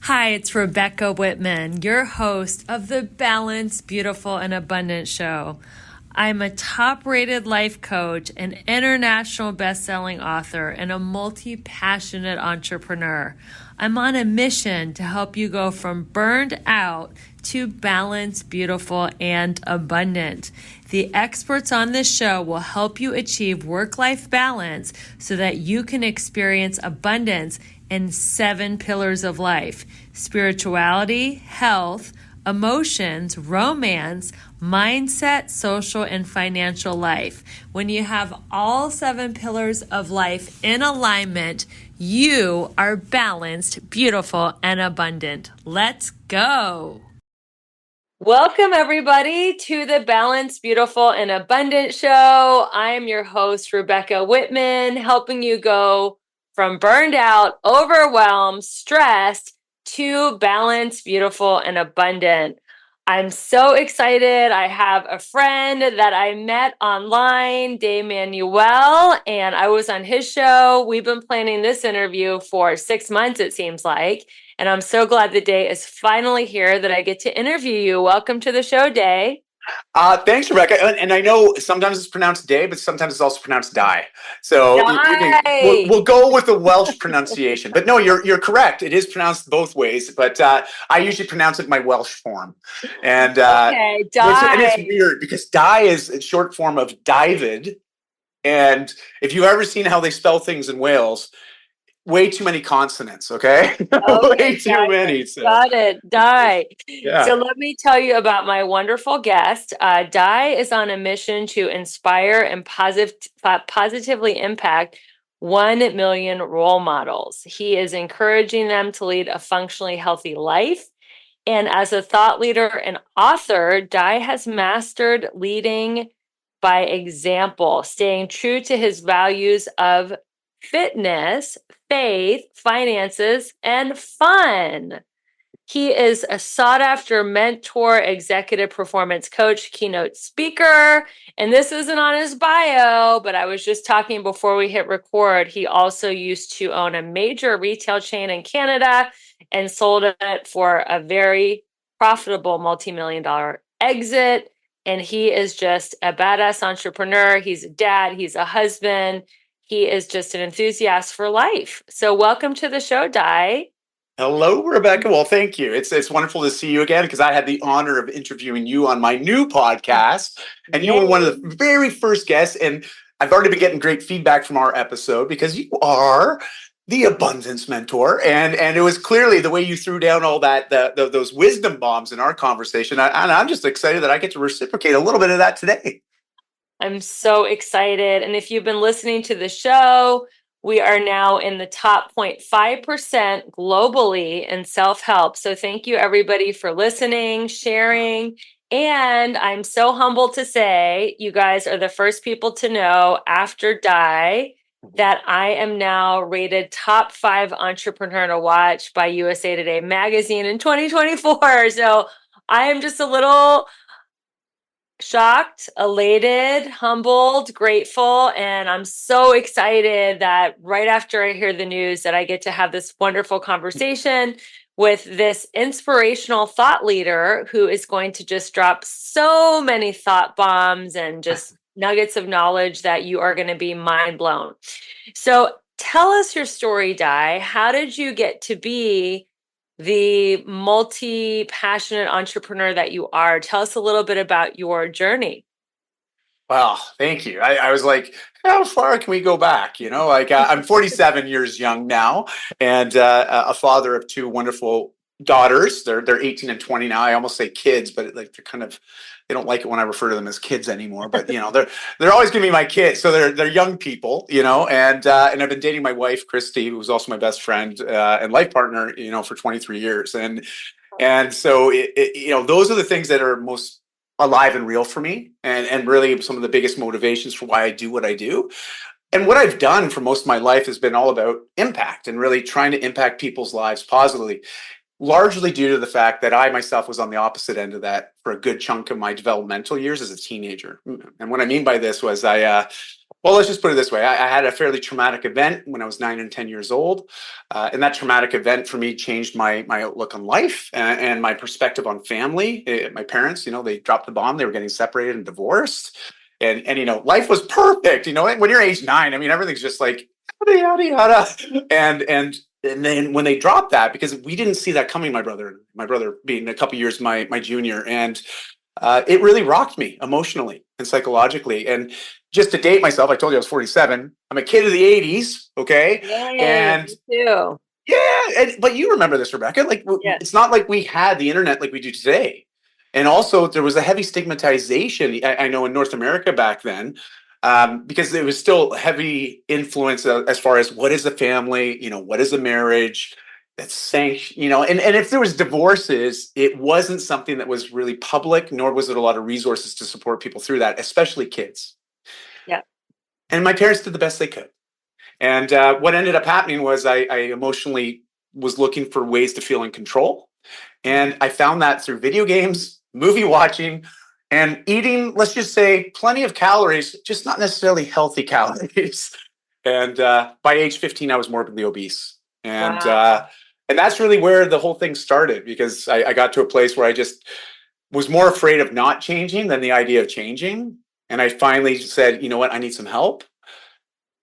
Hi, it's Rebecca Whitman, your host of the Balanced, Beautiful, and Abundant Show. I'm a top-rated life coach, an international best-selling author, and a multi-passionate entrepreneur. I'm on a mission to help you go from burned out to balanced, beautiful, and abundant. The experts on this show will help you achieve work-life balance so that you can experience abundance in 7 pillars of life: spirituality, health, emotions, romance, mindset, social, and financial life. When you have all 7 pillars of life in alignment, you are balanced, beautiful, and abundant. Let's go. Welcome, everybody, to the Balanced, Beautiful, and Abundant Show. I'm your host, Rebecca Whitman, helping you go from burned out, overwhelmed, stressed, to balanced, beautiful, and abundant. I'm so excited. I have a friend that I met online, Dai Manuel, and I was on his show. We've been planning this interview for 6 months, it seems like. And I'm so glad the day is finally here that I get to interview you. Welcome to the show, Dai. Thanks, Rebecca. And I know sometimes it's pronounced Day, but sometimes it's also pronounced Die. So we'll go with the Welsh pronunciation. But no, you're correct. It is pronounced both ways. But I usually pronounce it my Welsh form. And okay, Die. And it's weird because Die is a short form of David. And if you've ever seen how they spell things in Wales, way too many consonants, okay? Way too many. So. Got it. Dai. Yeah. So let me tell you about my wonderful guest. Dai is on a mission to inspire and positively impact 1 million role models. He is encouraging them to lead a functionally healthy life. And as a thought leader and author, Dai has mastered leading by example, staying true to his values of fitness, faith, finances, and fun. He is a sought-after mentor, executive performance coach, keynote speaker, and this isn't on his bio, but I was just talking before we hit record. He also used to own a major retail chain in Canada and sold it for a very profitable multi-million-dollar exit. And he is just a badass entrepreneur. He's a dad. He's a husband. He is just an enthusiast for life. So welcome to the show, Dai. Hello, Rebecca. Well, thank you. It's wonderful to see you again because I had the honor of interviewing you on my new podcast, and you were one of the very first guests. And I've already been getting great feedback from our episode because you are the abundance mentor, and it was clearly the way you threw down all that those wisdom bombs in our conversation. And I'm just excited that I get to reciprocate a little bit of that today. I'm so excited. And if you've been listening to the show, we are now in the top 0.5% globally in self-help. So thank you, everybody, for listening, sharing. And I'm so humbled to say you guys are the first people to know after Dai that I am now rated top 5 entrepreneur to watch by USA Today magazine in 2024. So I am just a little shocked, elated, humbled, grateful, and I'm so excited that right after I hear the news that I get to have this wonderful conversation with this inspirational thought leader who is going to just drop so many thought bombs and just nuggets of knowledge that you are going to be mind blown. So tell us your story, Dai. How did you get to be the multi-passionate entrepreneur that you are? Tell us a little bit about your journey. Well, thank you. I was like, how far can we go back? You know, like I'm 47 years young now, and a father of 2 wonderful daughters. They're 18 and 20 now. I almost say kids, but like they're kind of, they don't like it when I refer to them as kids anymore. But you know, they're always going to be my kids. So they're young people, you know. And I've been dating my wife Christy, who was also my best friend and life partner, you know, for 23 years. And so you know, those are the things that are most alive and real for me, and really some of the biggest motivations for why I do what I do. And what I've done for most of my life has been all about impact and really trying to impact people's lives positively. largely due to the fact that I myself was on the opposite end of that for a good chunk of my developmental years as a teenager. And what I mean by this was well, let's just put it this way. I had a fairly traumatic event when I was 9 and 10 years old. And that traumatic event for me changed my outlook on life and my perspective on family. My parents, they dropped the bomb. They were getting separated and divorced. And life was perfect. When you're age 9, I mean, everything's just like, yada, yada, yada. And then when they dropped that, because we didn't see that coming, my brother being a couple years my junior, and it really rocked me emotionally and psychologically. And just to date myself, I told you I was 47. I'm a kid of the 80s, okay? Yay, And me too. yeah, but you remember this, Rebecca. Like, Yes. it's not like we had the internet like we do today. And also, there was a heavy stigmatization, I know, in North America back then, because there was still heavy influence as far as what is a family, what is a marriage that's sanctioned, and if there was divorces, it wasn't something that was really public, nor was it a lot of resources to support people through that, especially kids. Yeah. And my parents did the best they could. And what ended up happening was I emotionally was looking for ways to feel in control. And I found that through video games, movie watching, and eating, let's just say, plenty of calories, just not necessarily healthy calories. And by age 15, I was morbidly obese. Wow. And that's really where the whole thing started, because I got to a place where I just was more afraid of not changing than the idea of changing. And I finally said, you know what, I need some help.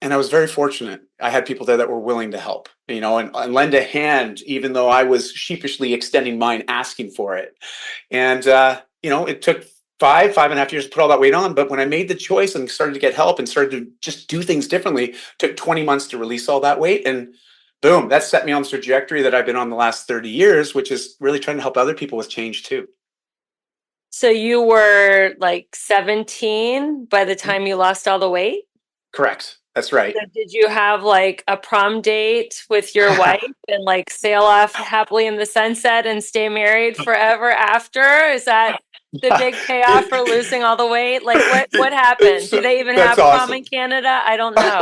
And I was very fortunate. I had people there that were willing to help, and lend a hand, even though I was sheepishly extending mine, asking for it. And, it took 5.5 years to put all that weight on. But when I made the choice and started to get help and started to just do things differently, it took 20 months to release all that weight. And boom, that set me on the trajectory that I've been on the last 30 years, which is really trying to help other people with change too. So you were like 17 by the time you lost all the weight? Correct. That's right. So did you have like a prom date with your wife and like sail off happily in the sunset and stay married forever after? Is that the big payoff for losing all the weight? Like what happened? Do they even That's have prom in awesome. Canada? I don't know.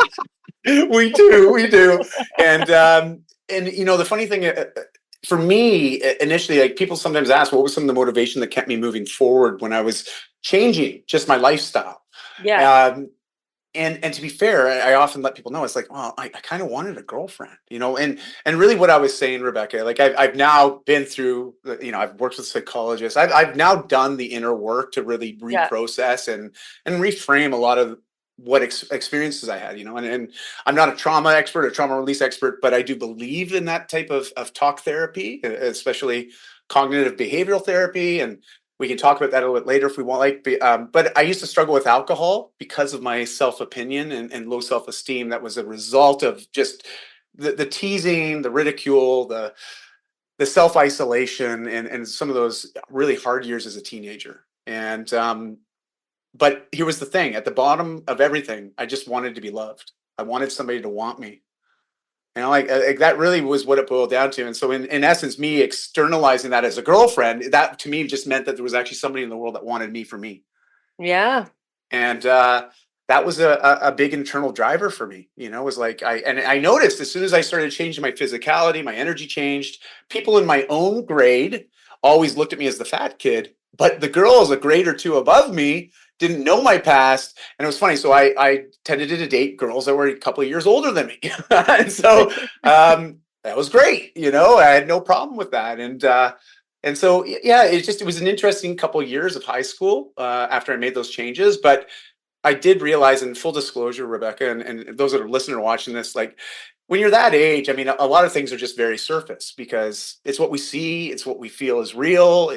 We do. And the funny thing, for me initially, like, people sometimes ask, what was some of the motivation that kept me moving forward when I was changing just my lifestyle? Yeah. Um, and to be fair, I often let people know, it's like, well, I kind of wanted a girlfriend, and really what I was saying, Rebecca, like, I've now been through, I've worked with psychologists. I've now done the inner work to really Yeah. reprocess and reframe a lot of what experiences I had, and I'm not a trauma expert, a trauma release expert, but I do believe in that type of talk therapy, especially cognitive behavioral therapy. And we can talk about that a little bit later if we want. But I used to struggle with alcohol because of my self-opinion and low self-esteem. That was a result of just the teasing, the ridicule, the self-isolation, and some of those really hard years as a teenager. And but here was the thing: at the bottom of everything, I just wanted to be loved. I wanted somebody to want me. Like that really was what it boiled down to. And so, in essence, me externalizing that as a girlfriend, that to me just meant that there was actually somebody in the world that wanted me for me. Yeah. And that was a big internal driver for me. Was like, I noticed as soon as I started changing my physicality, my energy changed. People in my own grade always looked at me as the fat kid, but the girls a grade or two above me didn't know my past. And it was funny. So I tended to date girls that were a couple of years older than me. And so that was great. I had no problem with that. And so, yeah, it was an interesting couple of years of high school after I made those changes. But I did realize, in full disclosure, Rebecca, and those that are listening or watching this, like, when you're that age, I mean, a lot of things are just very surface, because it's what we see, it's what we feel is real.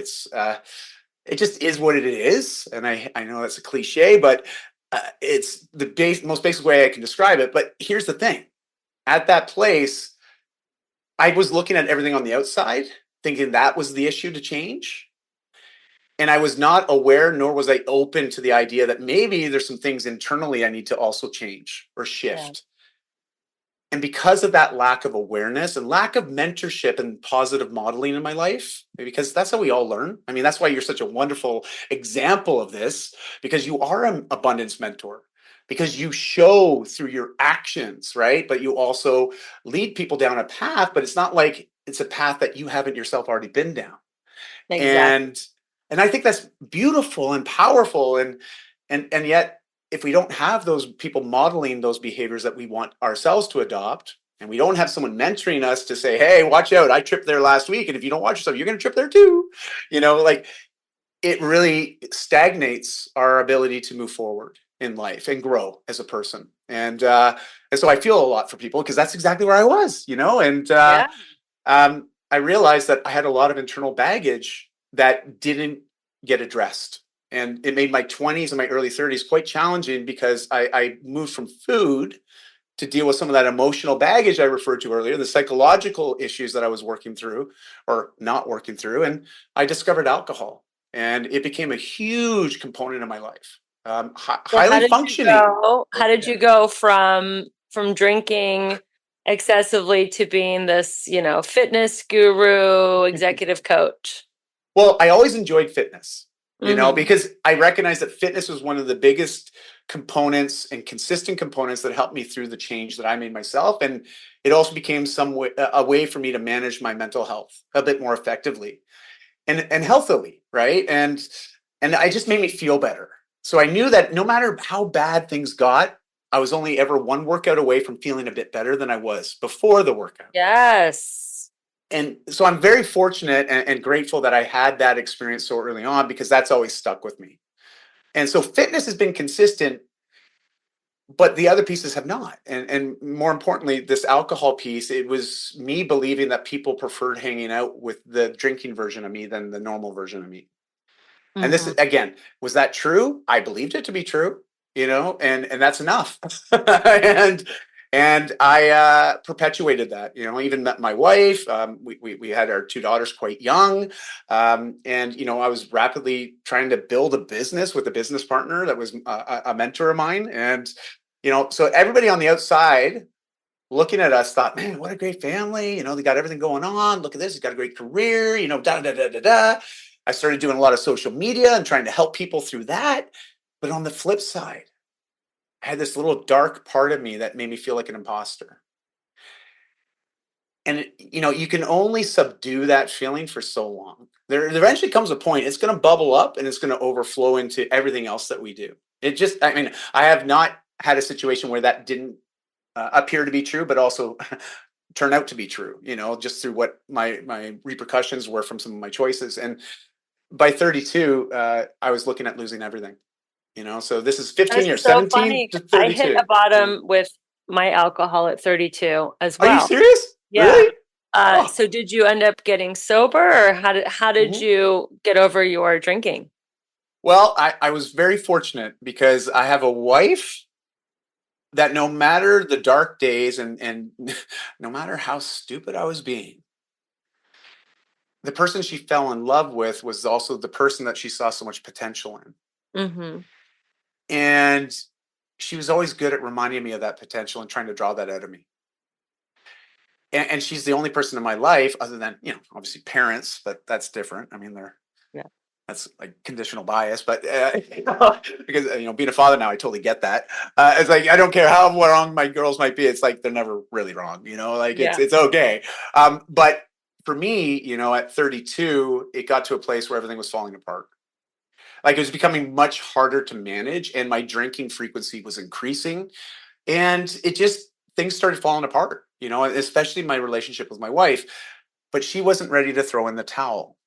It just is what it is. And I know that's a cliche, but it's the most basic way I can describe it. But here's the thing: at that place, I was looking at everything on the outside, thinking that was the issue to change. And I was not aware, nor was I open to the idea that maybe there's some things internally I need to also change or Yeah. shift. And because of that lack of awareness and lack of mentorship and positive modeling in my life, because that's how we all learn. I mean, that's why you're such a wonderful example of this, because you are an abundance mentor, because you show through your actions, right? But you also lead people down a path, but it's not like it's a path that you haven't yourself already been down. Exactly. And I think that's beautiful and powerful. And yet, if we don't have those people modeling those behaviors that we want ourselves to adopt, and we don't have someone mentoring us to say, hey, watch out, I tripped there last week, and if you don't watch yourself, you're going to trip there too. Like, it really stagnates our ability to move forward in life and grow as a person. And so I feel a lot for people, because that's exactly where I was, and Yeah. I realized that I had a lot of internal baggage that didn't get addressed. And it made my 20s and my early 30s quite challenging, because I moved from food to deal with some of that emotional baggage I referred to earlier, the psychological issues that I was working through or not working through. And I discovered alcohol, and it became a huge component of my life. So how Highly did you functioning. go? How did you go from drinking excessively to being this, fitness guru, executive coach? Well, I always enjoyed fitness, Mm-hmm. because I recognized that fitness was one of the biggest components and consistent components that helped me through the change that I made myself. And it also became a way for me to manage my mental health a bit more effectively and healthily, right? And I just made me feel better. So I knew that no matter how bad things got, I was only ever one workout away from feeling a bit better than I was before the workout. Yes. And so I'm very fortunate and grateful that I had that experience so early on, because that's always stuck with me. And so fitness has been consistent, but the other pieces have not. And more importantly, this alcohol piece, it was me believing that people preferred hanging out with the drinking version of me than the normal version of me. And this Mm-hmm. is, again, was that true? I believed it to be true, and that's enough. and and I perpetuated that. Even met my wife. We had our two daughters quite young, and I was rapidly trying to build a business with a business partner that was a mentor of mine. And so everybody on the outside looking at us thought, man, what a great family. They got everything going on. Look at this. He's got a great career, da da da da da. I started doing a lot of social media and trying to help people through that. But on the flip side, I had this little dark part of me that made me feel like an imposter. And you can only subdue that feeling for so long. There eventually comes a point, it's going to bubble up and it's going to overflow into everything else that we do. I have not had a situation where that didn't appear to be true, but also turn out to be true, just through what my repercussions were from some of my choices. And by 32, I was looking at losing everything, so this is 15 That's years, so 17 funny. to I hit a 32. bottom with my alcohol at 32 as Are you well. serious? Yeah. Really? Oh. So did you end up getting sober, or how did Mhm. you get over your drinking? Well, I was very fortunate, because I have a wife that, no matter the dark days and no matter how stupid I was being, the person she fell in love with was also the person that she saw so much potential in. Mm-hmm. And she was always good at reminding me of that potential and trying to draw that out of me. And she's the only person in my life, other than, obviously parents, but that's different. I mean, Yeah. that's like conditional bias, but because being a father now, I totally get that. It's like, I don't care how wrong my girls might be. It's like they're never really wrong. Like it's Yeah. it's okay. But for me, at 32, it got to a place where everything was falling apart. Like, it was becoming much harder to manage, and my drinking frequency was increasing, and it just things started falling apart. Especially my relationship with my wife. But she wasn't ready to throw in the towel,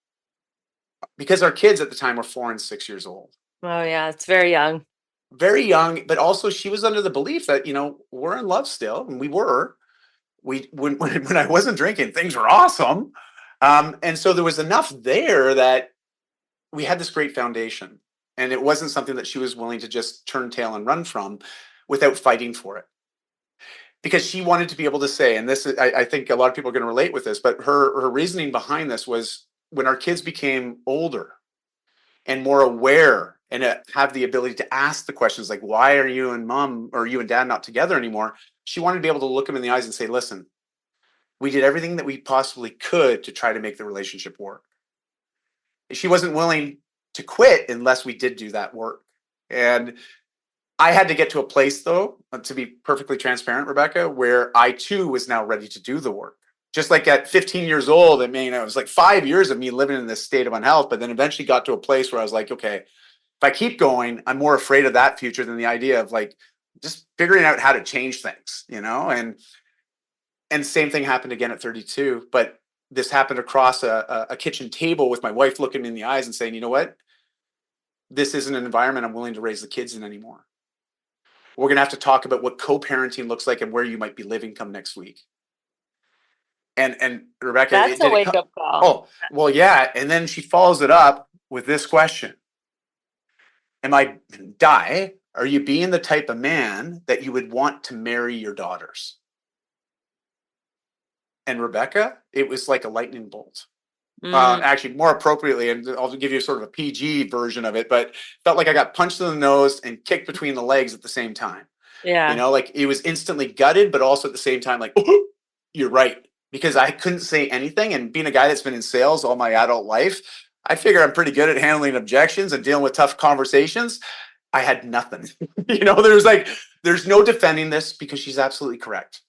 because our kids at the time were 4 and 6 years old. Oh yeah, it's very young. Very young, but also she was under the belief that, we're in love still, and we were. When I wasn't drinking, things were awesome. And so there was enough there that we had this great foundation. And it wasn't something that she was willing to just turn tail and run from without fighting for it. Because she wanted to be able to say, and this I think a lot of people are going to relate with this, but her reasoning behind this was, when our kids became older and more aware, and have the ability to ask the questions like, why are you and mom or you and dad not together anymore? She wanted to be able to look them in the eyes and say, listen, we did everything that we possibly could to try to make the relationship work. She wasn't willing to quit unless we did do that work. And I had to get to a place, though, to be perfectly transparent, Rebecca, where I too was now ready to do the work. Just like at 15 years old, I mean, it was like 5 years of me living in this state of unhealth, but then eventually got to a place where I was like, okay, if I keep going, I'm more afraid of that future than the idea of like just figuring out how to change things, and same thing happened again at 32, but this happened across a kitchen table with my wife looking me in the eyes and saying, you know what? This isn't an environment I'm willing to raise the kids in anymore. We're going to have to talk about what co-parenting looks like and where you might be living come next week. And Rebecca, That's it a did it wake come. up call. Oh, well, yeah. And then she follows it up with this question. Dai, are you being the type of man that you would want to marry your daughters? And Rebecca, it was like a lightning bolt. Actually, more appropriately, and I'll give you sort of a PG version of it, but felt like I got punched in the nose and kicked between the legs at the same time. Yeah. Like it was instantly gutted, but also at the same time, like, oh, you're right. Because I couldn't say anything. And being a guy that's been in sales all my adult life, I figure I'm pretty good at handling objections and dealing with tough conversations. I had nothing. There's no defending this because she's absolutely correct.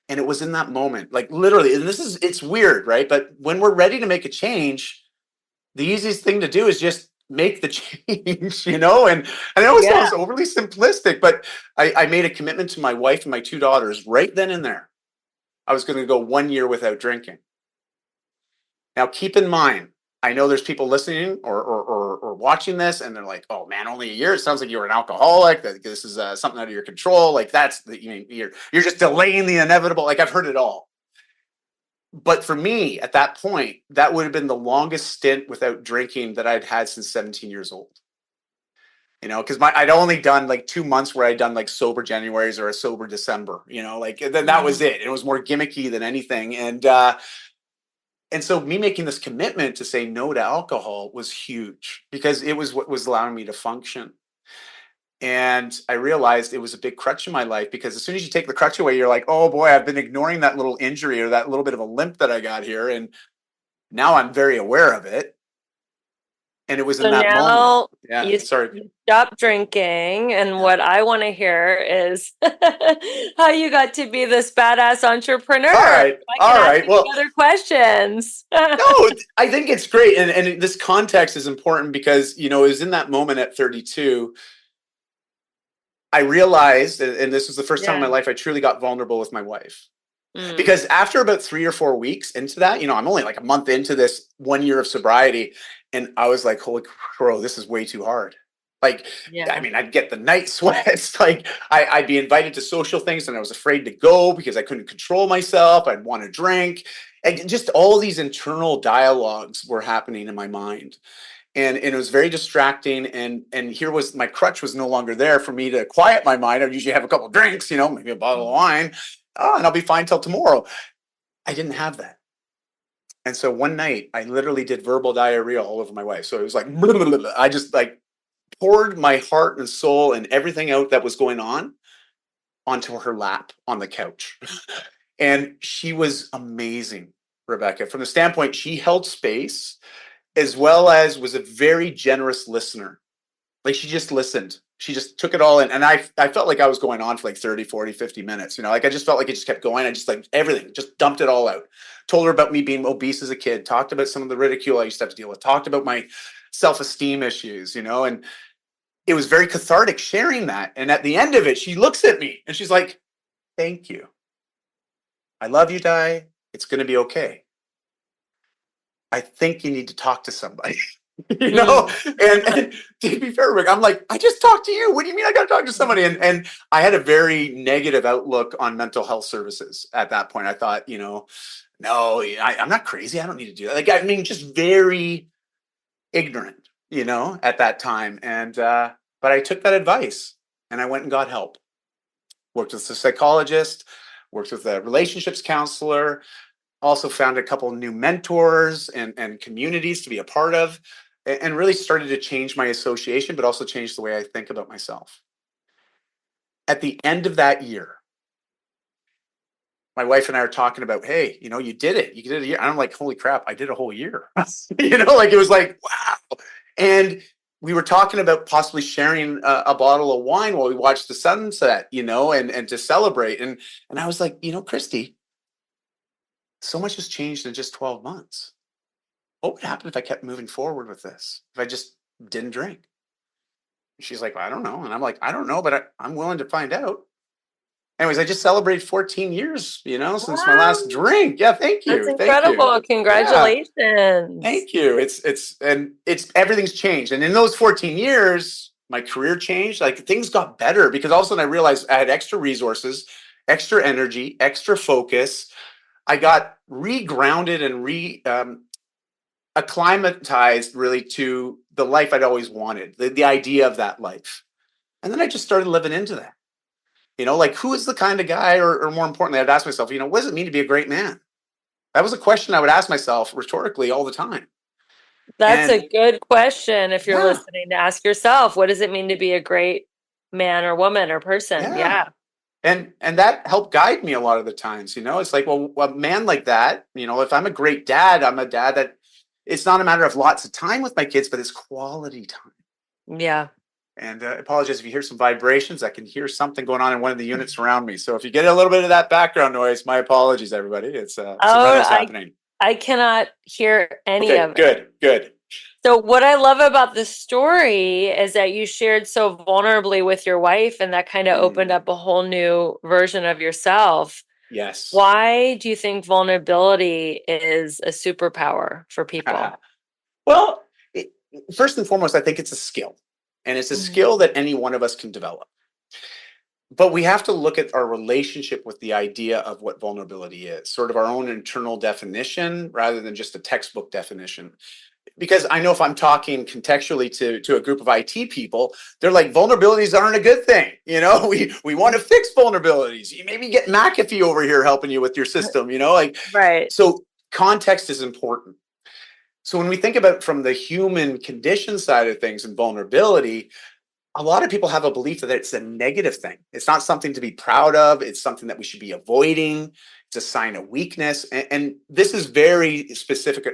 And it was in that moment, like literally, and it's weird, right? But when we're ready to make a change, the easiest thing to do is just make the change, and I know it sounds overly simplistic, but I made a commitment to my wife and my two daughters right then and there. I was going to go 1 year without drinking. Now, keep in mind, I know there's people listening or watching this, and they're like, "Oh man, only a year? It sounds like you're an alcoholic. That this is something out of your control. Like you're just delaying the inevitable." Like I've heard it all. But for me, at that point, that would have been the longest stint without drinking that I'd had since 17 years old. Because I'd only done like 2 months where I'd done like sober Januaries or a sober December. Then that was it. It was more gimmicky than anything, and so me making this commitment to say no to alcohol was huge because it was what was allowing me to function. And I realized it was a big crutch in my life because as soon as you take the crutch away, you're like, oh boy, I've been ignoring that little injury or that little bit of a limp that I got here. And now I'm very aware of it. And it was in that moment. Yeah, you sorry. Stop drinking, and what I want to hear is how you got to be this badass entrepreneur. All right. Well, other questions. No, I think it's great, and this context is important because it was in that moment at 32. I realized, and this was the first time in my life I truly got vulnerable with my wife. Because after about 3 or 4 weeks into that, I'm only like a month into this 1 year of sobriety. And I was like, holy crow, this is way too hard. Like, I mean, I'd get the night sweats. Like I'd be invited to social things and I was afraid to go because I couldn't control myself. I'd want to drink. And just all these internal dialogues were happening in my mind. And it was very distracting. And here was my crutch was no longer there for me to quiet my mind. I'd usually have a couple of drinks, maybe a bottle of wine. And I'll be fine till tomorrow. I didn't have that. And so one night I literally did verbal diarrhea all over my wife. So it was like, blah, blah, blah, blah. I just like poured my heart and soul and everything out that was going on onto her lap on the couch. And she was amazing, Rebecca, from the standpoint, she held space as well as was a very generous listener. Like she just listened. She just took it all in. And I felt like I was going on for like 30, 40, 50 minutes. Like I just felt like it just kept going. I just like everything, just dumped it all out. Told her about me being obese as a kid, talked about some of the ridicule I used to have to deal with, talked about my self-esteem issues, and it was very cathartic sharing that. And at the end of it, she looks at me and she's like, thank you. I love you, Dai. It's going to be okay. I think you need to talk to somebody. And to be fair, Rick, I'm like, I just talked to you. What do you mean I got to talk to somebody? And I had a very negative outlook on mental health services at that point. I thought, no, I'm not crazy. I don't need to do that. Like, I mean, just very ignorant, at that time. And, but I took that advice and I went and got help. Worked with a psychologist, worked with a relationships counselor, also found a couple new mentors and communities to be a part of, and really started to change my association, but also change the way I think about myself. At the end of that year, my wife and I are talking about, hey, you did it. You did a year. I'm like, holy crap, I did a whole year. Like it was like, wow. And we were talking about possibly sharing a bottle of wine while we watched the sunset, and to celebrate. And I was like, Christy, so much has changed in just 12 months. What would happen if I kept moving forward with this? If I just didn't drink? She's like, well, I don't know. And I'm like, I don't know, but I'm willing to find out. Anyways, I just celebrated 14 years, since my last Wow, drink. Yeah, thank that's you. Thank you. incredible. Yeah, Congratulations. thank you. It's everything's changed. And in those 14 years, my career changed. Like things got better because all of a sudden I realized I had extra resources, extra energy, extra focus. I got re-grounded and acclimatized really to the life I'd always wanted, the idea of that life. And then I just started living into that. Like who is the kind of guy, or more importantly, I'd ask myself, what does it mean to be a great man? That was a question I would ask myself rhetorically all the time. That's And a good question if you're yeah, listening to ask yourself, what does it mean to be a great man or woman or person? yeah. Yeah. And that helped guide me a lot of the times. It's like, well, a man like that, if I'm a great dad, I'm a dad that it's not a matter of lots of time with my kids, but it's quality time. Yeah. And I apologize if you hear some vibrations. I can hear something going on in one of the units around me. So if you get a little bit of that background noise, my apologies, everybody. It's Oh, Soprano's happening. I cannot hear any Okay, of it. good. So what I love about the story is that you shared so vulnerably with your wife, and that kind of opened up a whole new version of yourself. Yes. Why do you think vulnerability is a superpower for people? Well, first and foremost, I think it's a skill. And it's a Mhm. skill that any one of us can develop. But we have to look at our relationship with the idea of what vulnerability is, sort of our own internal definition rather than just a textbook definition. Because I know if I'm talking contextually to a group of IT people, they're like, vulnerabilities aren't a good thing. We want to fix vulnerabilities. You maybe get McAfee over here helping you with your system, like, Right. so context is important. So when we think about from the human condition side of things and vulnerability, a lot of people have a belief that it's a negative thing. It's not something to be proud of. It's something that we should be avoiding. It's a sign of weakness. And this is very specific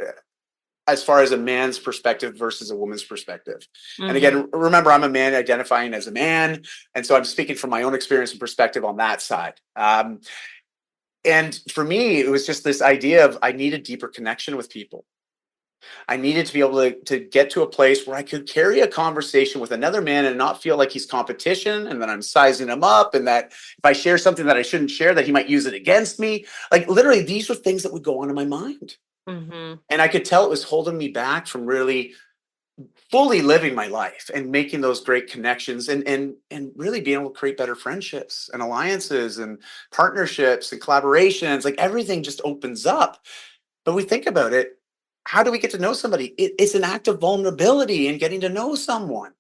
as far as a man's perspective versus a woman's perspective. And Hmm. again, remember, I'm a man identifying as a man. And so I'm speaking from my own experience and perspective on that side. And for me, it was just this idea of I need a deeper connection with people. I needed to be able to get to a place where I could carry a conversation with another man and not feel like he's competition and that I'm sizing him up and that if I share something that I shouldn't share, that he might use it against me. Like literally, these were things that would go on in my mind. Hmm. And I could tell it was holding me back from really fully living my life and making those great connections and really being able to create better friendships and alliances and partnerships and collaborations. Like everything just opens up. But we think about it, how do we get to know somebody? It's an act of vulnerability in getting to know someone.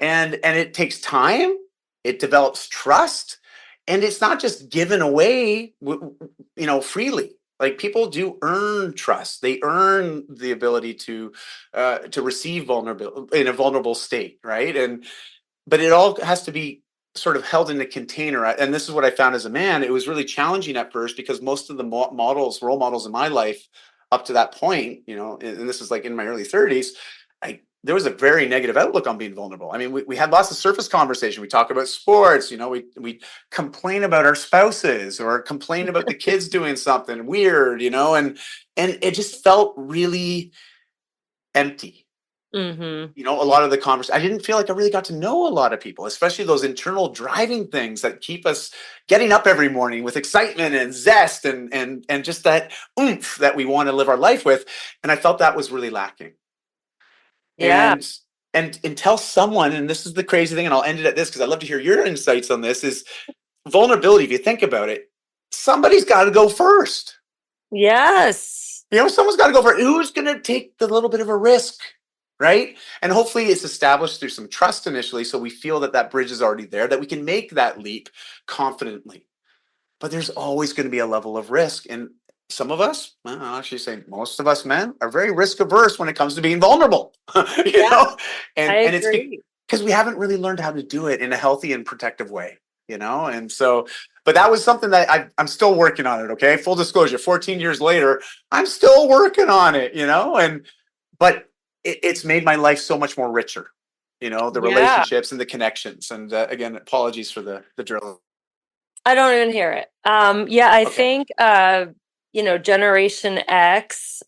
And it takes time, it develops trust, and it's not just given away freely. Like people do earn trust. They earn the ability to receive vulnerable in a vulnerable state, right? But it all has to be sort of held in a container. And this is what I found as a man. It was really challenging at first because most of the role models in my life up to that point, and this is like in my early 30s, there was a very negative outlook on being vulnerable. I mean, we had lots of surface conversation. We talk about sports, we complain about our spouses or complain about the kids doing something weird, and it just felt really empty. Hmm. A lot of the conversation, I didn't feel like I really got to know a lot of people, especially those internal driving things that keep us getting up every morning with excitement and zest and just that oomph that we want to live our life with. And I felt that was really lacking. Yeah. And until someone, and this is the crazy thing, and I'll end it at this because I'd love to hear your insights on this, is vulnerability. If you think about it, somebody's got to go first. Yes. Someone's got to go first. Who's going to take the little bit of a risk? Right. And hopefully it's established through some trust initially. So we feel that that bridge is already there, that we can make that leap confidently. But there's always going to be a level of risk. And some of us, well, I'll actually say most of us men are very risk averse when it comes to being vulnerable, Yeah, I and it's agree. because we haven't really learned how to do it in a healthy and protective way, and so, but that was something that I'm still working on it. Okay. Full disclosure, 14 years later, I'm still working on it, but it's made my life so much more richer, the Yeah. relationships and the connections. And again, apologies for the drill. I don't even hear it. Yeah, I Okay. think Generation X,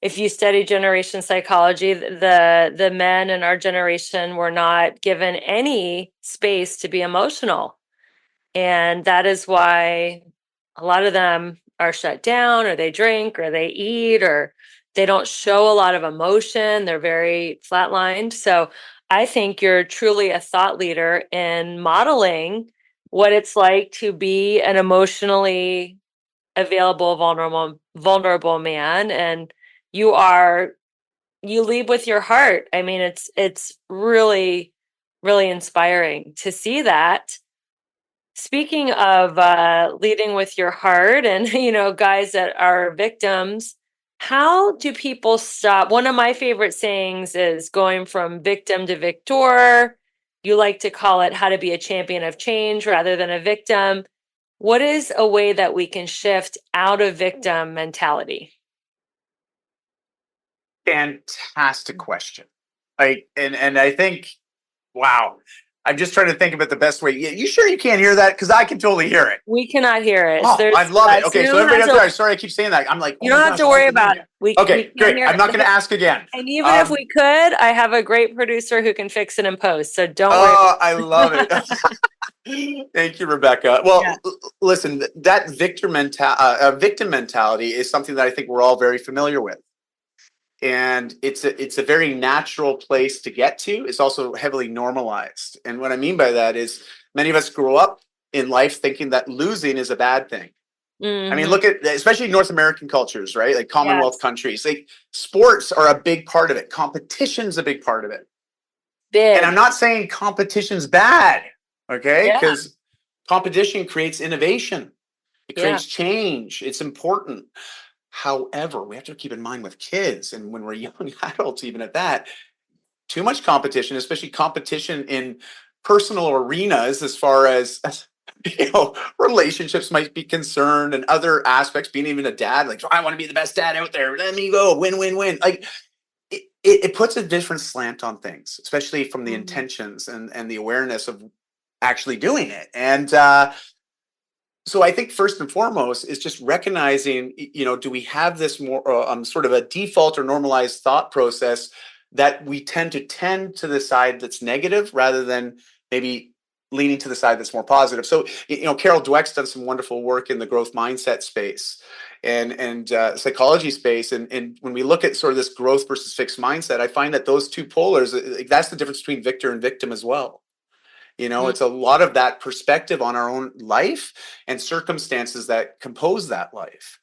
if you study generation psychology, the men in our generation were not given any space to be emotional. And that is why a lot of them are shut down, or they drink, or they eat, or they don't show a lot of emotion. They're very flatlined. So I think you're truly a thought leader in modeling what it's like to be an emotionally available, vulnerable man. And you lead with your heart. I mean, it's really, really inspiring to see that. Speaking of leading with your heart and, guys that are victims, how do people stop? One of my favorite sayings is going from victim to victor. You like to call it how to be a champion of change rather than a victim. What is a way that we can shift out of victim mentality? Fantastic question. And I think, wow, I'm just trying to think about the best way. You sure you can't hear that? Because I can totally hear it. We cannot hear it. Oh, I love it. Okay, so everybody out there, sorry I keep saying that. I'm like, you don't have to worry about it. Okay, great. I'm not going to ask again. And even if we could, I have a great producer who can fix it in post. So don't worry. Oh, I love it. Thank you, Rebecca. Well, listen, that victim mentality is something that I think we're all very familiar with. And it's a very natural place to get to. It's also heavily normalized. And what I mean by that is many of us grow up in life thinking that losing is a bad thing. I mean, look at, especially North American cultures, right? Like Commonwealth countries, like sports are a big part of it. Competition's a big part of it. And I'm not saying competition's bad, okay? Because competition creates innovation. It creates change. It's important. However, we have to keep in mind with kids and when we're young adults, even at that, too much competition, especially competition in personal arenas, as far as relationships might be concerned and other aspects, being even a dad, like, I want to be the best dad out there. Let me go, win, win, win. Like it puts a different slant on things, especially from the intentions and the awareness of actually doing it. And so I think first and foremost is just recognizing, do we have this more sort of a default or normalized thought process that we tend to the side that's negative rather than maybe leaning to the side that's more positive. So, Carol Dweck's done some wonderful work in the growth mindset space and psychology space. And when we look at sort of this growth versus fixed mindset, I find that those two polars, that's the difference between victor and victim as well. It's a lot of that perspective on our own life and circumstances that compose that life.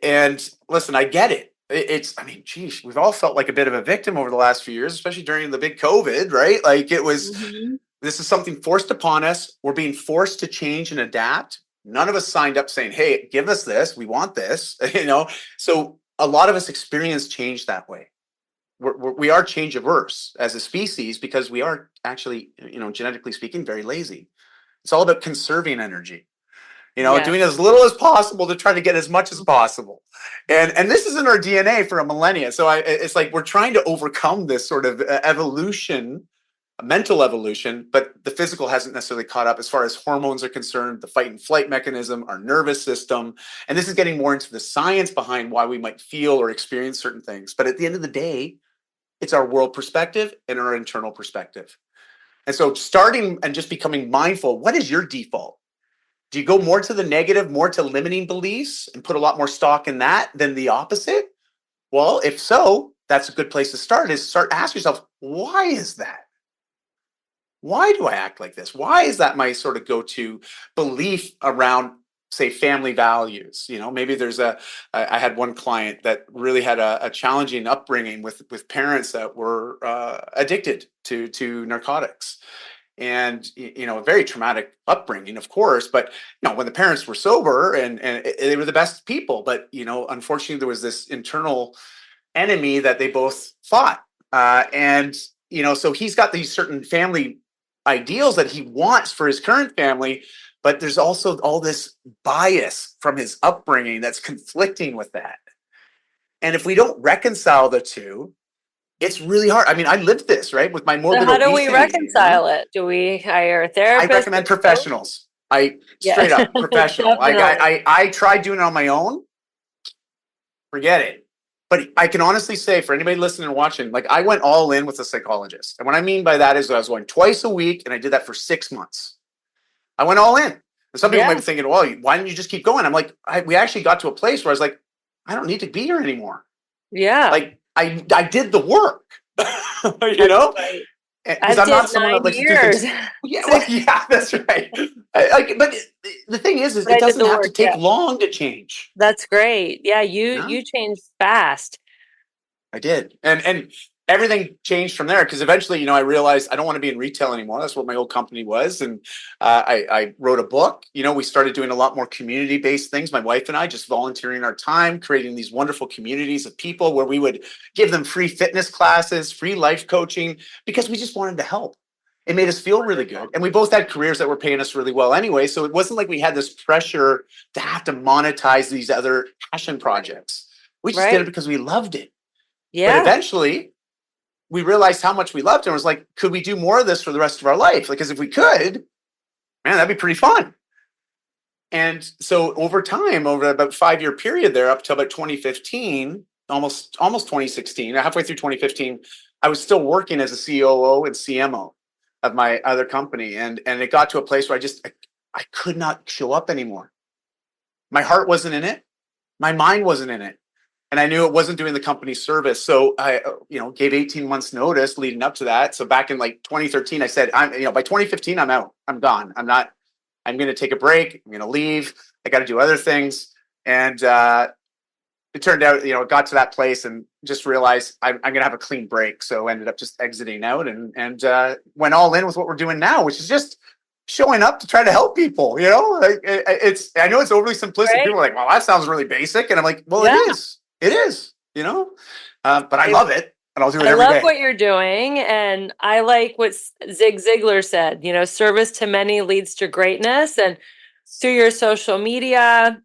And listen, I get it. Geez, we've all felt like a bit of a victim over the last few years, especially during the big COVID, right? Like it was, this is something forced upon us. We're being forced to change and adapt. None of us signed up saying, hey, give us this. We want this, So a lot of us experience change that way. We are change averse as a species because we are actually, genetically speaking, very lazy. It's all about conserving energy, doing as little as possible to try to get as much as possible. And this is in our DNA for a millennia. So it's like we're trying to overcome this sort of evolution, mental evolution, but the physical hasn't necessarily caught up as far as hormones are concerned, the fight and flight mechanism, our nervous system. And this is getting more into the science behind why we might feel or experience certain things. But at the end of the day, it's our world perspective and our internal perspective. And so starting and just becoming mindful, what is your default? Do you go more to the negative, more to limiting beliefs and put a lot more stock in that than the opposite? Well, if so, that's a good place to start ask yourself, why is that? Why do I act like this? Why is that my sort of go-to belief around, say, family values? Maybe I had one client that really had a challenging upbringing with parents that were addicted to narcotics. And, a very traumatic upbringing, of course, but, when the parents were sober and they were the best people, but, unfortunately there was this internal enemy that they both fought. So he's got these certain family ideals that he wants for his current family, but there's also all this bias from his upbringing that's conflicting with that. And if we don't reconcile the two, it's really hard. I mean, I lived this, right, with my morbid obesity. How do we reconcile it? Do we hire a therapist? I recommend professionals. I Yeah, straight up professional. Like definitely. I tried doing it on my own. Forget it. But I can honestly say for anybody listening and watching, like I went all in with a psychologist. And what I mean by that is I was going twice a week and I did that for 6 months. I went all in. And some people might Yeah, be thinking, well, why didn't you just keep going? I'm like, we actually got to a place where I was like, I don't need to be here anymore. yeah, Like I did the work, you that's know, right. because I I'm not did someone that 9 likes to do years. things. Yeah, well, Six, yeah, that's right. Like, but the thing is but it I did doesn't the have to work. Yeah, take long to change. that's great. Yeah, you You know? you changed fast. I did, and everything changed from there because eventually, I realized I don't want to be in retail anymore. That's what my old company was, and I wrote a book. We started doing a lot more community based things. My wife and I just volunteering our time, creating these wonderful communities of people where we would give them free fitness classes, free life coaching, because we just wanted to help. It made us feel really good, and we both had careers that were paying us really well anyway. So it wasn't like we had this pressure to have to monetize these other passion projects. We just did it Right. because we loved it. But Yeah. eventually, we realized how much we loved it and was like, could we do more of this for the rest of our life? Because if we could, man, that'd be pretty fun. And so over time, over about 5 year period there, up to about 2015, almost 2016, halfway through 2015, I was still working as a COO and CMO of my other company. And it got to a place where I could not show up anymore. My heart wasn't in it. My mind wasn't in it. And I knew it wasn't doing the company service. So I, gave 18 months notice leading up to that. So back in like 2013, I said, by 2015, I'm out. I'm gone. I'm going to take a break. I'm going to leave. I got to do other things. And it turned out, it got to that place and just realized I'm going to have a clean break. So ended up just exiting out and went all in with what we're doing now, which is just showing up to try to help people. Like I know it's overly simplistic. Right. People are like, well, that sounds really basic. And I'm like, well, it Yeah. is. It is, but I I love it and I'll do it I every love day. what you're doing, and I like what Zig Ziglar said. Service to many leads to greatness, and through your social media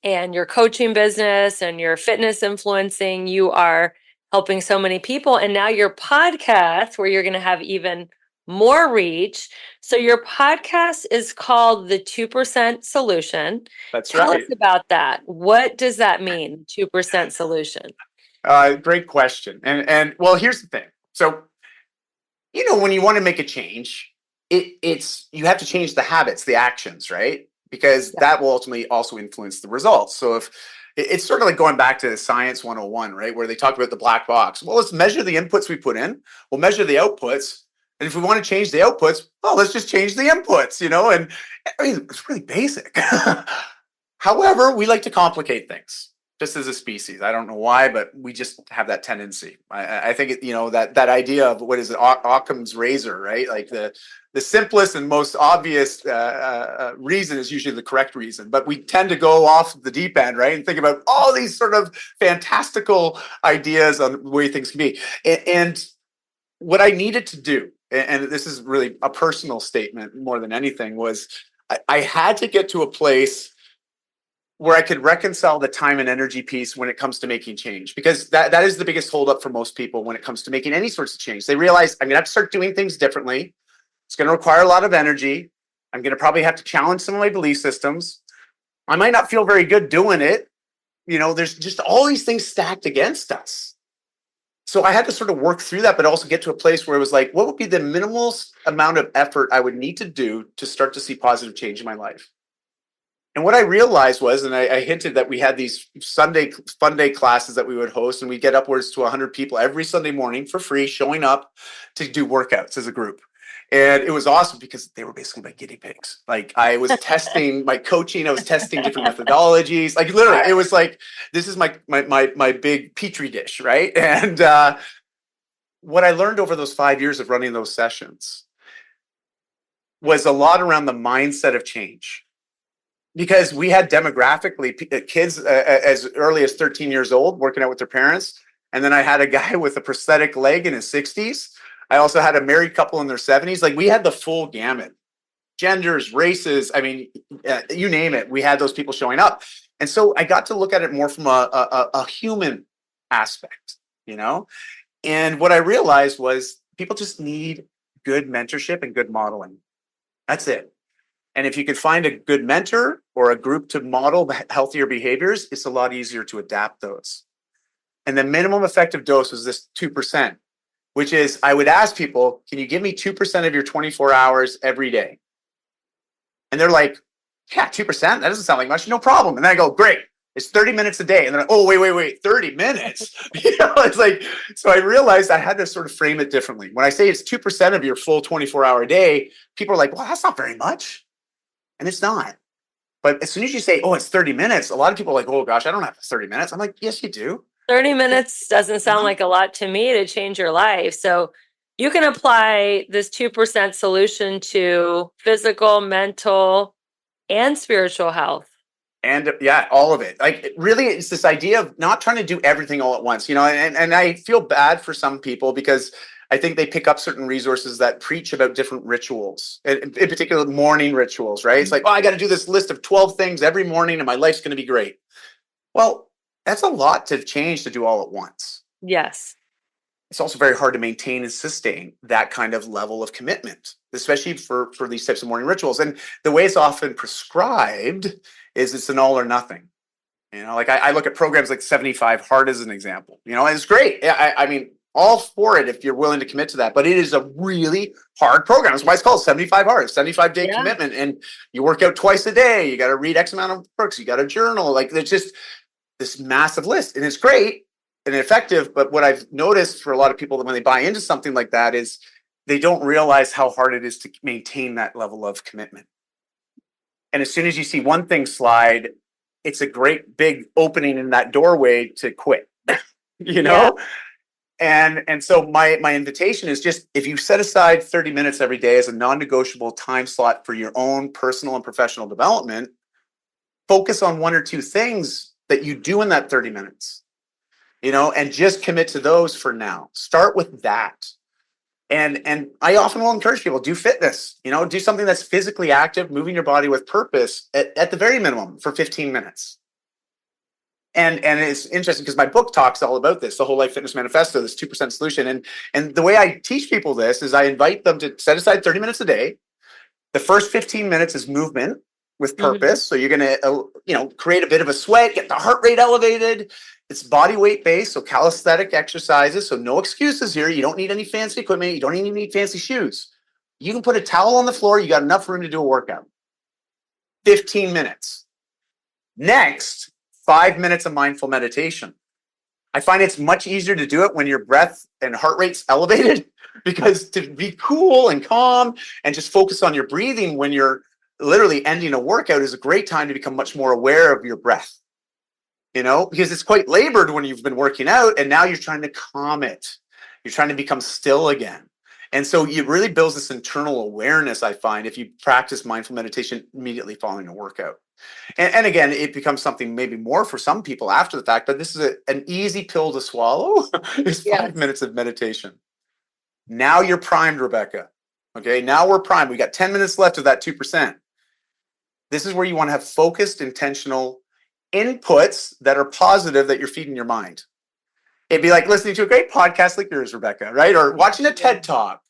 and your coaching business and your fitness influencing, you are helping so many people. And now your podcast, where you're going to have even more reach. So your podcast is called the 2% Solution. That's Tell us right. about that. What does that mean, 2% Solution? Great question. And well, here's the thing. So, when you want to make a change, it's you have to change the habits, the actions, right? Because Yeah. that will ultimately also influence the results. So if it's sort of like going back to science 101, right? Where they talk about the black box. Well, let's measure the inputs we put in. We'll measure the outputs. And if we want to change the outputs, well, let's just change the inputs, and I mean, it's really basic. However, we like to complicate things just as a species. I don't know why, but we just have that tendency. I think that idea of what is it, Occam's razor, right? Like the simplest and most obvious reason is usually the correct reason, but we tend to go off the deep end, right, and think about all these sort of fantastical ideas on the way things can be. And what I needed to do, and this is really a personal statement more than anything, was I had to get to a place where I could reconcile the time and energy piece when it comes to making change, because that is the biggest holdup for most people when it comes to making any sorts of change. They realize I'm going to have to start doing things differently. It's going to require a lot of energy. I'm going to probably have to challenge some of my belief systems. I might not feel very good doing it. There's just all these things stacked against us. So I had to sort of work through that, but also get to a place where it was like, what would be the minimal amount of effort I would need to do to start to see positive change in my life? And what I realized was, and I hinted that we had these Sunday fun day classes that we would host, and we get upwards to 100 people every Sunday morning for free showing up to do workouts as a group. And it was awesome because they were basically my guinea pigs. Like I was testing my coaching, I was testing different methodologies. Like literally, it was like this is my big petri dish, right? And what I learned over those 5 years of running those sessions was a lot around the mindset of change, because we had demographically kids as early as 13 years old working out with their parents. And then I had a guy with a prosthetic leg in his 60s. I also had a married couple in their 70s. Like we had the full gamut, genders, races. I mean, you name it. We had those people showing up. And so I got to look at it more from a human aspect, And what I realized was people just need good mentorship and good modeling. That's it. And if you could find a good mentor or a group to model healthier behaviors, it's a lot easier to adapt those. And the minimum effective dose was this 2%, which is I would ask people, can you give me 2% of your 24 hours every day? And they're like, yeah, 2%? That doesn't sound like much. No problem. And then I go, great. It's 30 minutes a day. And then, oh, wait, 30 minutes. It's like, so I realized I had to sort of frame it differently. When I say it's 2% of your full 24-hour day, people are like, well, that's not very much. And it's not. But as soon as you say, oh, it's 30 minutes, a lot of people are like, oh gosh, I don't have 30 minutes. I'm like, yes, you do. 30 minutes doesn't sound like a lot to me to change your life. So you can apply this 2% solution to physical, mental, and spiritual health. And yeah, all of it. Like really, it's this idea of not trying to do everything all at once, and I feel bad for some people because I think they pick up certain resources that preach about different rituals, in particular morning rituals, right? It's like, oh, I got to do this list of 12 things every morning and my life's going to be great. Well, that's a lot to change to do all at once. Yes. It's also very hard to maintain and sustain that kind of level of commitment, especially for these types of morning rituals. And the way it's often prescribed is it's an all or nothing. Like I look at programs like 75 Hard as an example, and it's great. I mean, all for it if you're willing to commit to that, but it is a really hard program. That's why it's called 75 Hard, 75-day commitment. And you work out twice a day. You got to read X amount of books. You got to journal. Like there's just this massive list, and it's great and effective. But what I've noticed for a lot of people that when they buy into something like that is they don't realize how hard it is to maintain that level of commitment. And as soon as you see one thing slide, it's a great big opening in that doorway to quit, Yeah. And so my invitation is just, if you set aside 30 minutes every day as a non-negotiable time slot for your own personal and professional development, focus on one or two things that you do in that 30 minutes, and just commit to those for now. Start with that. And I often will encourage people, do fitness, do something that's physically active, moving your body with purpose at the very minimum for 15 minutes. And it's interesting because my book talks all about this, the Whole Life Fitness Manifesto, this 2% solution. And the way I teach people this is I invite them to set aside 30 minutes a day. The first 15 minutes is movement with purpose. So you're going to, create a bit of a sweat, get the heart rate elevated. It's body weight based, so calisthenic exercises. So no excuses here. You don't need any fancy equipment. You don't even need fancy shoes. You can put a towel on the floor. You got enough room to do a workout. 15 minutes. Next, 5 minutes of mindful meditation. I find it's much easier to do it when your breath and heart rate's elevated, because to be cool and calm and just focus on your breathing when you're literally ending a workout is a great time to become much more aware of your breath. Because it's quite labored when you've been working out and now you're trying to calm it. You're trying to become still again. And so it really builds this internal awareness, I find, if you practice mindful meditation immediately following a workout. And again, it becomes something maybe more for some people after the fact, but this is an easy pill to swallow. It's 5 minutes of meditation. Now you're primed, Rebecca. Okay, now we're primed. We got 10 minutes left of that 2%. This is where you want to have focused, intentional inputs that are positive that you're feeding your mind. It'd be like listening to a great podcast like yours, Rebecca, right? Or watching a TED Talk.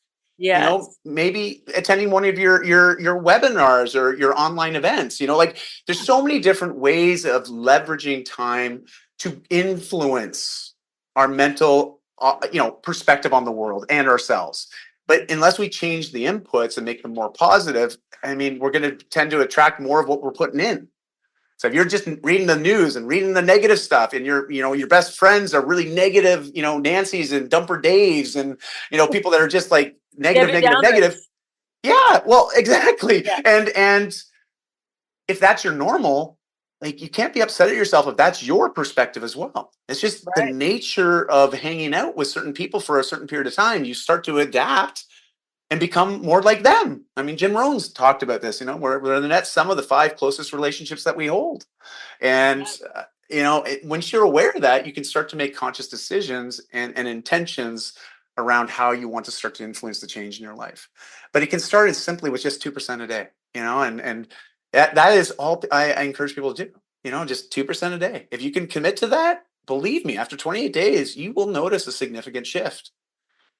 Maybe attending one of your webinars or your online events. Like there's so many different ways of leveraging time to influence our mental, perspective on the world and ourselves. But unless we change the inputs and make them more positive, we're going to tend to attract more of what we're putting in. So if you're just reading the news and reading the negative stuff and your best friends are really negative, Nancy's and Dumper Daves and, people that are just like negative. Yeah, well, exactly. Yeah. And if that's your normal, like you can't be upset at yourself if that's your perspective as well. It's just the nature of hanging out with certain people for a certain period of time. You start to adapt and become more like them. Jim Rohn's talked about this, we're the net sum of the 5 closest relationships that we hold. And, once you're aware of that, you can start to make conscious decisions and intentions around how you want to start to influence the change in your life. But it can start as simply with just 2% a day, and that is all I encourage people to do, just 2% a day. If you can commit to that, believe me, after 28 days, you will notice a significant shift.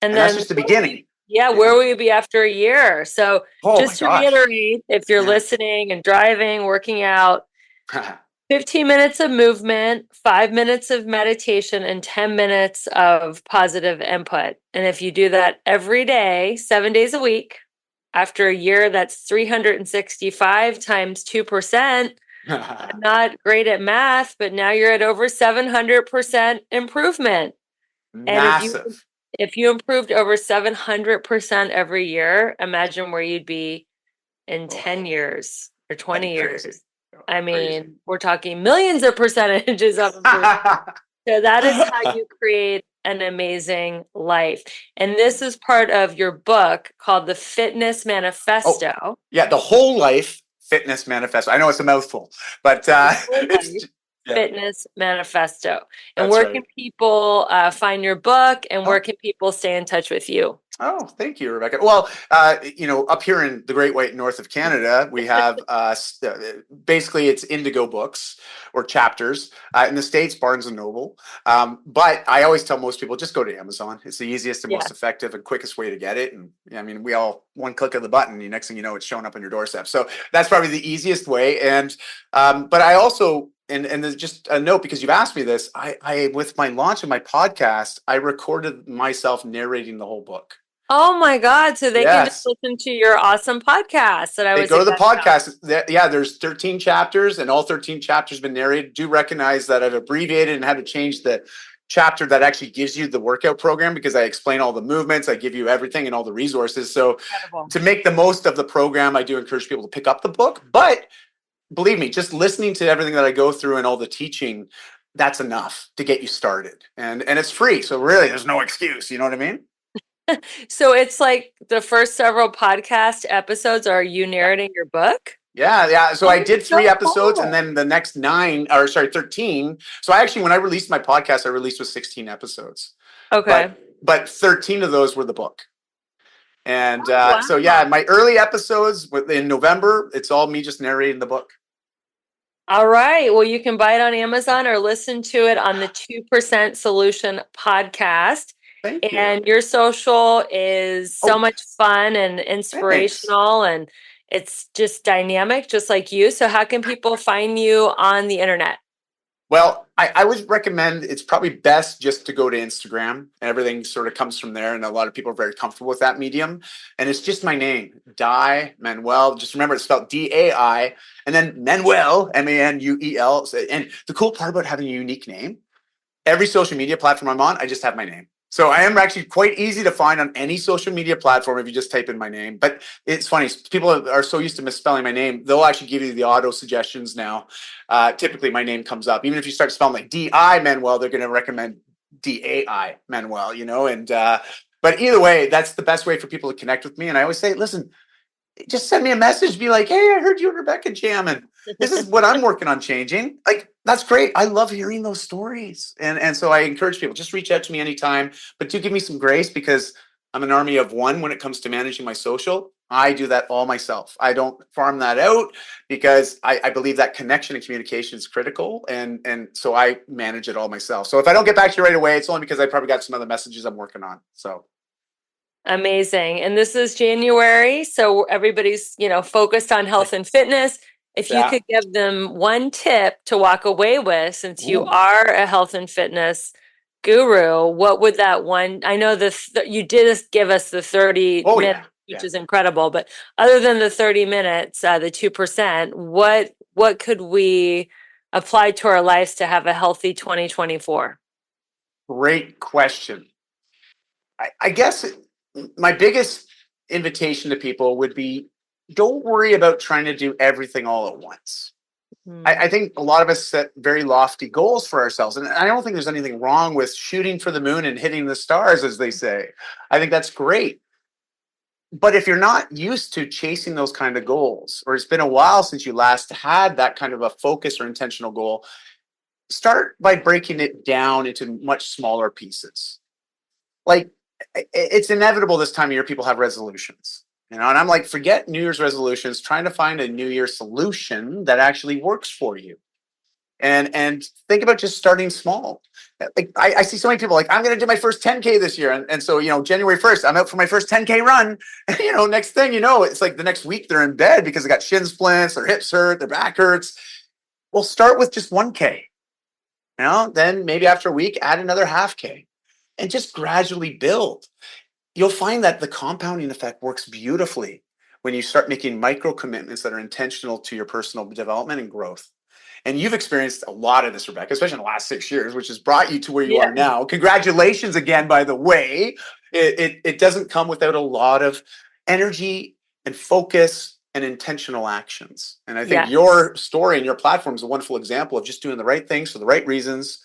And that's just the beginning. Yeah, You where know? will you be after a year? So Oh my just to gosh. reiterate, if you're Yeah. listening and driving, working out, 15 minutes of movement, 5 minutes of meditation, and 10 minutes of positive input. And if you do that every day, 7 days a week, after a year, that's 365 times 2%. I'm not great at math, but now you're at over 700% improvement. And Massive. if you improved over 700% every year, imagine where you'd be in Oh, 10 years or that'd be 20 crazy. years. I Crazy. mean, we're talking millions of percentages of improvement. So that is how you create an amazing life. And this is part of your book called The Fitness Oh, Manifesto. yeah, the whole life fitness manifesto. I know it's a mouthful, but Whole it's life yeah, Fitness Manifesto. And that's where can right. people find your book, and where Oh, can people stay in touch with you? oh, thank you, Rebecca. Well, up here in the Great White North of Canada, we have basically it's Indigo books or chapters. In the States, Barnes and Noble. But I always tell most people just go to Amazon. It's the easiest and Yeah. most effective and quickest way to get it. And I mean, we all one click of the button. The next thing you know, it's showing up on your doorstep. So that's probably the easiest way. And but I also and there's just a note because you've asked me this. I with my launch of my podcast, I recorded myself narrating the whole book. Oh my God. So they can just Yes. listen to your awesome podcast that I They was go to the excited about. podcast. Yeah, there's 13 chapters, and all 13 chapters been narrated. Do recognize that I've abbreviated and had to change the chapter that actually gives you the workout program because I explain all the movements, I give you everything and all the resources. So Incredible. to make the most of the program, I do encourage people to pick up the book. But believe me, just listening to everything that I go through and all the teaching, that's enough to get you started. And it's free. So really there's no excuse. You know what I mean? So it's like the first several podcast episodes are you Yeah. narrating your book? Yeah, yeah. So Oh, I did that's 3 episodes and cool. then the next 13. So I actually, when I released my podcast, I released with 16 episodes, Okay. but 13 of those were the book. And Oh, so, yeah, wow. my early episodes in November, it's all me just narrating the book. All right. Well, you can buy it on Amazon or listen to it on the 2% Solution podcast. Thank you. And your social is so Oh, much fun and thanks. inspirational, and it's just dynamic, just like you. So, how can people find you on the internet? Well, I would recommend it's probably best just to go to Instagram. Everything sort of comes from there, and a lot of people are very comfortable with that medium. And it's just my name, Dai Manuel. Just remember it's spelled Dai, and then Manuel, Manuel. And the cool part about having a unique name, every social media platform I'm on, I just have my name. So I am actually quite easy to find on any social media platform if you just type in my name. But it's funny, people are so used to misspelling my name, they'll actually give you the auto suggestions now. Typically, my name comes up. Even if you start spelling like D-I Manuel, they're going to recommend D-A-I Manuel, And but either way, that's the best way for people to connect with me. And I always say, listen, just send me a message, be like, hey, I heard you and Rebecca jamming. This is what I'm working on changing. Like, that's great. I love hearing those stories. And so I encourage people, just reach out to me anytime, but do give me some grace because I'm an army of one when it comes to managing my social. I do that all myself. I don't farm that out because I believe that connection and communication is critical. And so I manage it all myself. So if I don't get back to you right away, it's only because I probably got some other messages I'm working on. So Amazing. And this is January, so everybody's, focused on health and fitness. If you yeah. could give them one tip to walk away with, since you Ooh. are a health and fitness guru, what would that one? I know you did give us the 30 Oh minutes, yeah. which Yeah. is incredible, but other than the 30 minutes, the 2%, what could we apply to our lives to have a healthy 2024? Great question. I guess my biggest invitation to people would be don't worry about trying to do everything all at once. Hmm. I think a lot of us set very lofty goals for ourselves. And I don't think there's anything wrong with shooting for the moon and hitting the stars, as they say. I think that's great. But if you're not used to chasing those kind of goals, or it's been a while since you last had that kind of a focus or intentional goal, start by breaking it down into much smaller pieces. Like it's inevitable this time of year people have resolutions, and I'm like, forget New Year's resolutions, trying to find a New Year solution that actually works for you. And think about just starting small. Like I see so many people like, I'm going to do my first 10K this year. And so, January 1st, I'm out for my first 10K run. And, next thing you know, it's like the next week they're in bed because they got shin splints, their hips hurt, their back hurts. Well, start with just 1K. Then maybe after a week, add another half K and just gradually build. You'll find that the compounding effect works beautifully when you start making micro commitments that are intentional to your personal development and growth. And you've experienced a lot of this, Rebecca, especially in the last 6 years, which has brought you to where you are now. Congratulations again, by the way. It doesn't come without a lot of energy and focus and intentional actions. And I think your story and your platform is a wonderful example of just doing the right things for the right reasons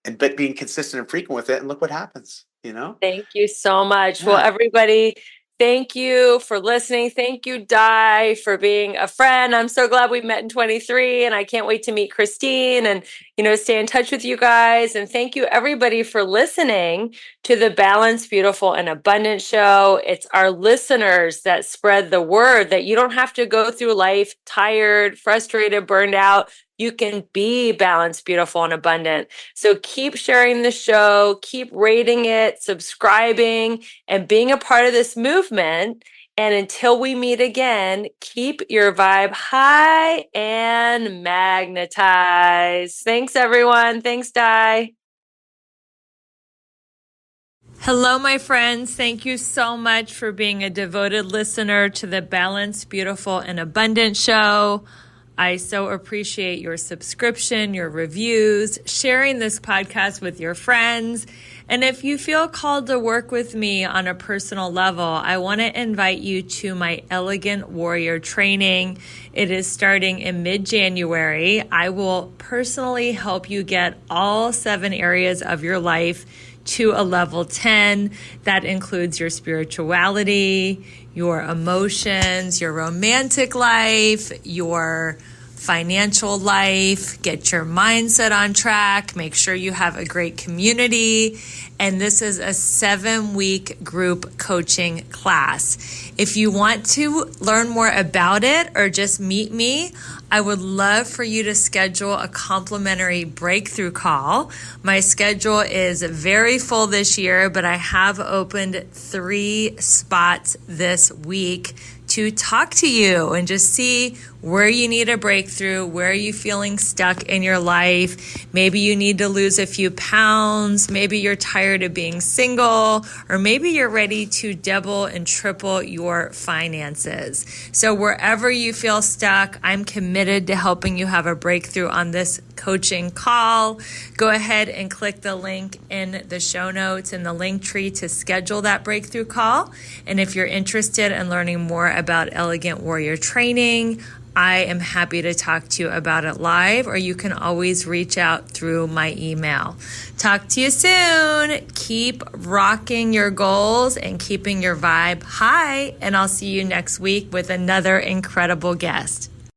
and but being consistent and frequent with it. And look what happens, Thank you so much. Well, everybody, thank you for listening. Thank you, Dai, for being a friend. I'm so glad we met in 23, and I can't wait to meet Christine and, stay in touch with you guys. And thank you, everybody, for listening to the Balanced, Beautiful, and Abundant show. It's our listeners that spread the word that you don't have to go through life tired, frustrated, burned out. You can be balanced, beautiful, and abundant. So keep sharing the show, keep rating it, subscribing, and being a part of this movement. And until we meet again, keep your vibe high and magnetize. Thanks, everyone. Thanks, Dai. Hello, my friends. Thank you so much for being a devoted listener to the Balanced, Beautiful, and Abundant show. I so appreciate your subscription, your reviews, sharing this podcast with your friends. And if you feel called to work with me on a personal level, I want to invite you to my Elegant Warrior training. It is starting in mid-January. I will personally help you get all 7 areas of your life to a level 10. That includes your spirituality, your emotions, your romantic life, your financial life, get your mindset on track, make sure you have a great community. And this is a 7-week group coaching class. If you want to learn more about it or just meet me, I would love for you to schedule a complimentary breakthrough call. My schedule is very full this year, but I have opened 3 spots this week to talk to you and just see where you need a breakthrough, where are you feeling stuck in your life. Maybe you need to lose a few pounds. Maybe you're tired of being single, or maybe you're ready to double and triple your finances. So wherever you feel stuck, I'm committed to helping you have a breakthrough on this coaching call. Go ahead and click the link in the show notes in the link tree to schedule that breakthrough call. And if you're interested in learning more about Elegant Warrior training, I am happy to talk to you about it live, or you can always reach out through my email. Talk to you soon. Keep rocking your goals and keeping your vibe high, and I'll see you next week with another incredible guest.